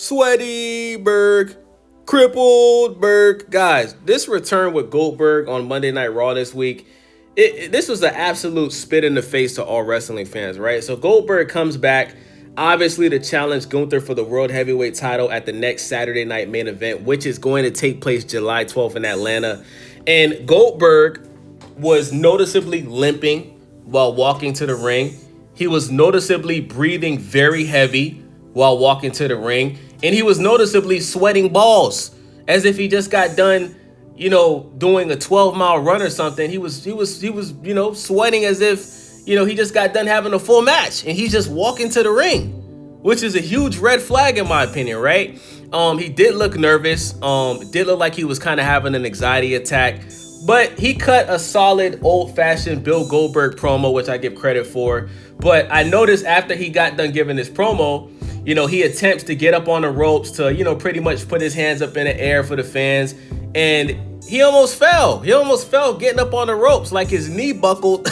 Sweaty Berg, crippled Berg. Guys, this return with Goldberg on Monday Night Raw this week, this was an absolute spit in the face to all wrestling fans, right? So Goldberg comes back, obviously, to challenge Gunther for the World Heavyweight title at the next Saturday night main event, which is going to take place July 12th in Atlanta. And Goldberg was noticeably limping while walking to the ring. He was noticeably breathing very heavy while walking to the ring. And he was noticeably sweating balls as if he just got done, doing a 12-mile run or something. He was, sweating as if, he just got done having a full match and he's just walking to the ring, which is a huge red flag in my opinion, right? He did look nervous. It did look like he was kind of having an anxiety attack, but he cut a solid old-fashioned Bill Goldberg promo, which I give credit for. But I noticed after he got done giving this promo, he attempts to get up on the ropes to, pretty much put his hands up in the air for the fans. And he almost fell. He almost fell getting up on the ropes, like his knee buckled.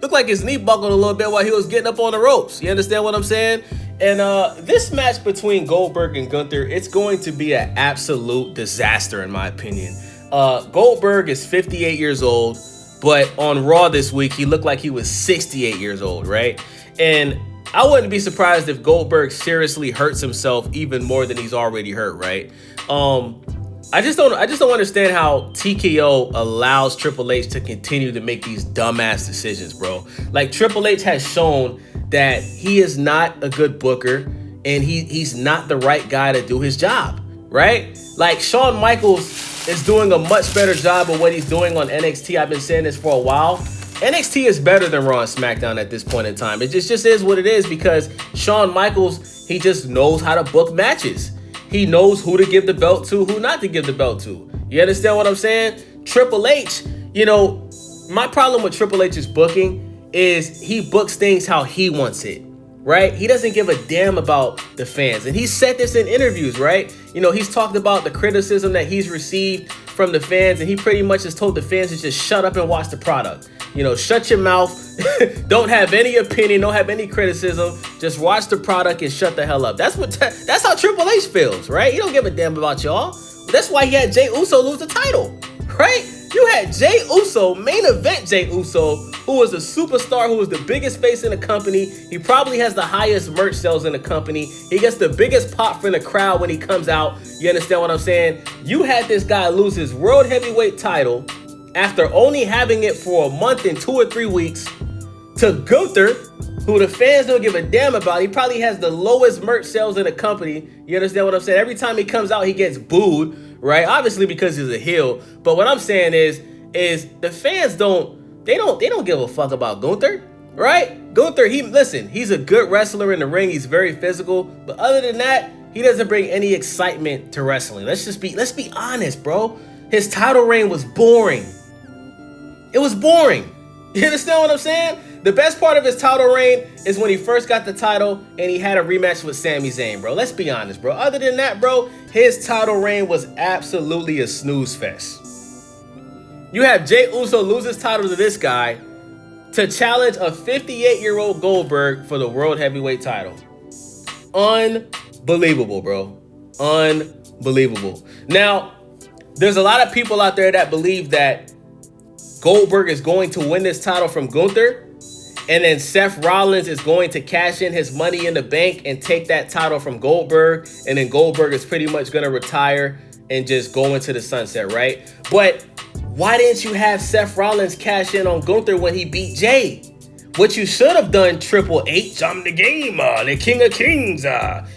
Looked like his knee buckled a little bit while he was getting up on the ropes. You understand what I'm saying? And this match between Goldberg and Gunther, it's going to be an absolute disaster in my opinion. Goldberg is 58 years old, but on Raw this week, he looked like he was 68 years old, right? And I wouldn't be surprised if Goldberg seriously hurts himself even more than he's already hurt, right? I just don't understand how TKO allows Triple H to continue to make these dumbass decisions, bro. Like, Triple H has shown that he is not a good booker and he's not the right guy to do his job, right? Like, Shawn Michaels is doing a much better job of what he's doing on NXT. I've been saying this for a while. NXT is better than Raw and SmackDown at this point in time. It just is what it is because Shawn Michaels, he just knows how to book matches. He knows who to give the belt to, who not to give the belt to. You understand what I'm saying? Triple H, my problem with Triple H's booking is he books things how he wants it, right? He doesn't give a damn about the fans. And he said this in interviews, right? He's talked about the criticism that he's received from the fans, and he pretty much has told the fans to just shut up and watch the product. Shut your mouth. Don't have any opinion. Don't have any criticism. Just watch the product and shut the hell up. That's how Triple H feels, right? He don't give a damn about y'all. That's why he had Jey Uso lose the title, right? You had Jey Uso, main event Jey Uso, who was a superstar, who was the biggest face in the company. He probably has the highest merch sales in the company. He gets the biggest pop from the crowd when he comes out. You understand what I'm saying? You had this guy lose his World Heavyweight title after only having it for a month and 2 or 3 weeks to Gunther, who the fans don't give a damn about. He probably has the lowest merch sales in the company. You understand what I'm saying? Every time he comes out, he gets booed, right? Obviously because he's a heel. But what I'm saying is the fans don't give a fuck about Gunther, right? Gunther, he's a good wrestler in the ring. He's very physical. But other than that, he doesn't bring any excitement to wrestling. Let's be honest, bro. His title reign was boring. It was boring. You understand what I'm saying? The best part of his title reign is when he first got the title and he had a rematch with Sami Zayn, bro. Let's be honest, bro. Other than that, bro, his title reign was absolutely a snooze fest. You have Jey Uso lose his title to this guy to challenge a 58-year-old Goldberg for the World Heavyweight title. Unbelievable, bro. Unbelievable. Now, there's a lot of people out there that believe that Goldberg is going to win this title from Gunther, and then Seth Rollins is going to cash in his money in the bank and take that title from Goldberg, and then Goldberg is pretty much going to retire and just go into the sunset, right? But why didn't you have Seth Rollins cash in on Gunther when he beat Jey? What you should have done, Triple H, I'm the game, the king of kings,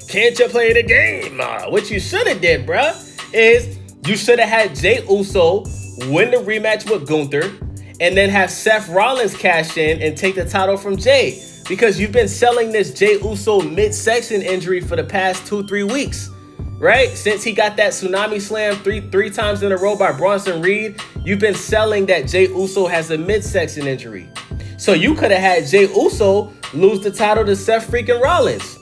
can't you play the game? What you should have did, bruh, is you should have had Jey Uso win the rematch with Gunther, and then have Seth Rollins cash in and take the title from Jey. Because you've been selling this Jey Uso midsection injury for the past 2-3 weeks, right? Since he got that Snme slam three times in a row by Bronson Reed, you've been selling that Jey Uso has a midsection injury. So you could have had Jey Uso lose the title to Seth freaking Rollins,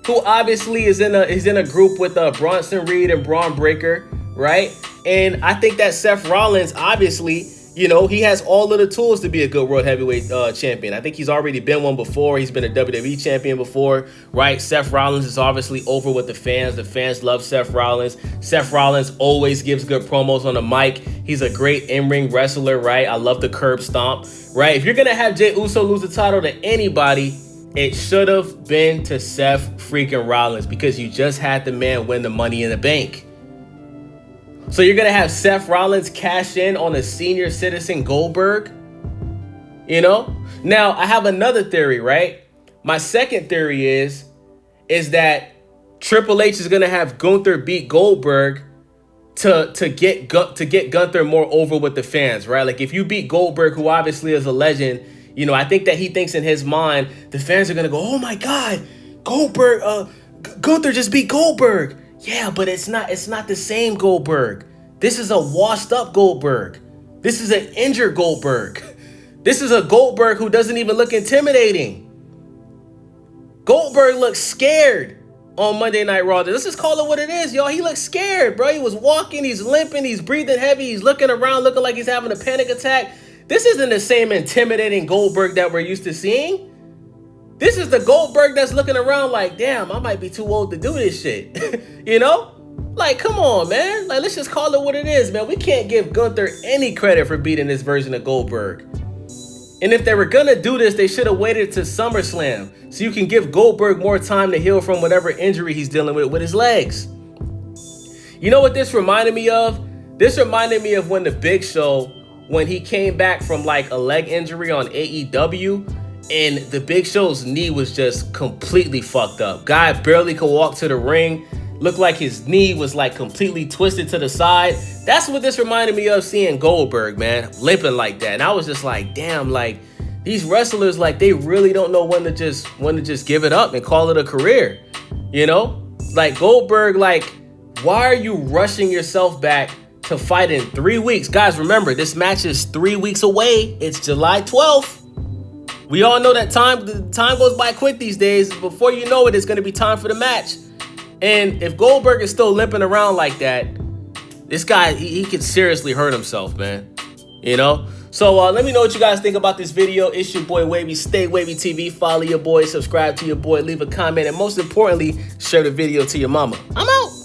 who obviously is in a group with Bronson Reed and Braun Breaker, right? And I think that Seth Rollins, obviously, You know, he has all of the tools to be a good world heavyweight champion. I think he's already been one before. He's been a WWE champion before, right? Seth Rollins is obviously over with the fans. The fans love Seth Rollins. Seth Rollins always gives good promos on the mic. He's a great in-ring wrestler, right? I love the curb stomp, right? If you're going to have Jey Uso lose the title to anybody, it should have been to Seth freaking Rollins, because you just had the man win the Money in the Bank. So you're going to have Seth Rollins cash in on a senior citizen Goldberg? You know? Now, I have another theory, right? My second theory is that Triple H is going to have Gunther beat Goldberg to get Gunther more over with the fans, right? Like, if you beat Goldberg, who obviously is a legend, you know, I think that he thinks in his mind, the fans are going to go, oh my God, Goldberg, Gunther just beat Goldberg. Yeah, but it's not the same Goldberg. This is a washed up Goldberg. This is an injured Goldberg. This is a Goldberg who doesn't even look intimidating. Goldberg looks scared on Monday Night Raw. Let's just call it what it is, y'all. He looks scared, bro. He was walking, he's limping, he's breathing heavy, he's looking around, looking like he's having a panic attack. This isn't the same intimidating Goldberg that we're used to seeing. This is the Goldberg that's looking around like, damn, I might be too old to do this shit. You know? Like, come on, man. Like, let's just call it what it is, man. We can't give Gunther any credit for beating this version of Goldberg. And if they were gonna do this, they should have waited to SummerSlam, so you can give Goldberg more time to heal from whatever injury he's dealing with his legs. You know what this reminded me of? This reminded me of when the Big Show, when he came back from like a leg injury on AEW, and the Big Show's knee was just completely fucked up. Guy barely could walk to the ring. Looked like his knee was like completely twisted to the side. That's what this reminded me of, seeing Goldberg, man, limping like that. And I was just like, damn, like these wrestlers, like they really don't know when to just give it up and call it a career. You know? Like Goldberg, like, why are you rushing yourself back to fight in 3 weeks? Guys, remember, this match is 3 weeks away. It's July 12th. We all know that time goes by quick these days. Before you know it, it's going to be time for the match. And if Goldberg is still limping around like that, this guy, he could seriously hurt himself, man. You know? So let me know what you guys think about this video. It's your boy Wavy. Stay Wavy TV. Follow your boy. Subscribe to your boy. Leave a comment. And most importantly, share the video to your mama. I'm out.